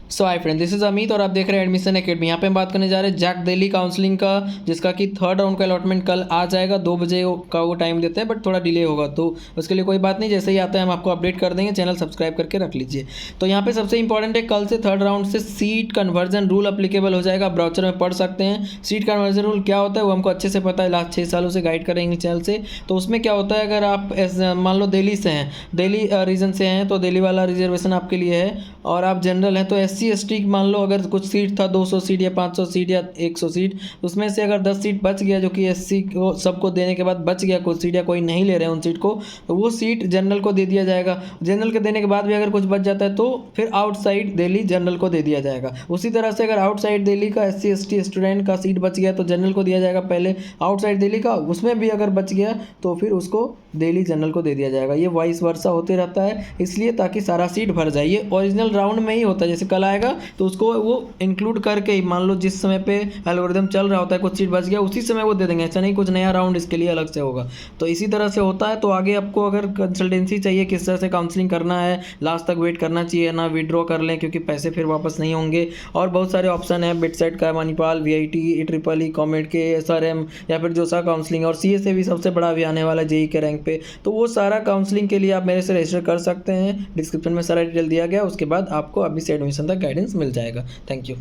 So hi friend, this is Amit और आप देख रहे हैं एडमिशन एकेडमी। यहाँ पे हम बात करने जा रहे हैं जैक दिल्ली काउंसलिंग का, जिसका कि थर्ड राउंड का अलॉटमेंट कल आ जाएगा। 2 बजे का वो टाइम देते हैं, बट थोड़ा डिले होगा, तो उसके लिए कोई बात नहीं, जैसे ही आता है हम आपको अपडेट कर देंगे। चैनल सब्सक्राइब करके रख लीजिए। तो यहाँ पे सबसे इंपॉर्टेंट है, कल से थर्ड राउंड से सीट कन्वर्जन रूल अप्लीकेबल हो जाएगा। ब्राउचर में पढ़ सकते हैं सीट कन्वर्जन रूल क्या होता है, वो हमको अच्छे से पता है, लास्ट 6 सालों से गाइड कर रहे हैं चैनल से। तो उसमें क्या होता है, अगर आप मान लो दिल्ली से हैं, दिल्ली रीजन से हैं, तो दिल्ली वाला रिजर्वेशन आपके लिए है। और आप जनरल हैं तो SC ST मान लो अगर कुछ सीट था, 200 सीट या 500 सीट या 100 सीट, उसमें से अगर 10 सीट बच गया, जो कि SC को सबको देने के बाद बच गया कुछ सीट, या कोई नहीं ले रहे हैं उन सीट को, तो वो सीट जनरल को दे दिया जाएगा। जनरल के देने के बाद भी अगर कुछ बच जाता है तो फिर आउटसाइड दिल्ली जनरल को दे दिया जाएगा। उसी तरह से अगर आउटसाइड दिल्ली का SC ST स्टूडेंट का सीट बच गया तो जनरल को दिया जाएगा पहले, आउटसाइड दिल्ली का उसमें भी अगर बच गया तो फिर उसको दिल्ली जनरल को दे दिया जाएगा। ये वाइस वर्सा होते रहता है, इसलिए ताकि सारा सीट भर जाए। ये ओरिजिनल राउंड में ही होता है, जैसे कल आएगा तो उसको वो इंक्लूड करके ही, मान लो जिस समय पे एल्गोरिदम चल रहा होता है, कुछ सीट बच गया उसी समय वो दे देंगे। ऐसा नहीं कुछ नया राउंड इसके लिए अलग से होगा। तो इसी तरह से होता है। तो आगे आपको अगर कंसल्टेंसी चाहिए, किस तरह से काउंसलिंग करना है, लास्ट तक वेट करना चाहिए ना, विड्रॉ कर लें क्योंकि पैसे फिर वापस नहीं होंगे। और बहुत सारे ऑप्शन है, बिटसाइट का, मणिपाल, VIT, EEEE, कॉमेड के, SRM या फिर जोसा काउंसलिंग, और CA से भी सबसे बड़ा अभी आने वाला JEE के रैंक पे। तो वो सारा काउंसलिंग के लिए आप मेरे से रजिस्टर कर सकते हैं। डिस्क्रिप्शन में सारा डिटेल दिया गया, उसके बाद आपको अभी से एडमिशन तक गाइडेंस मिल जाएगा। Thank you.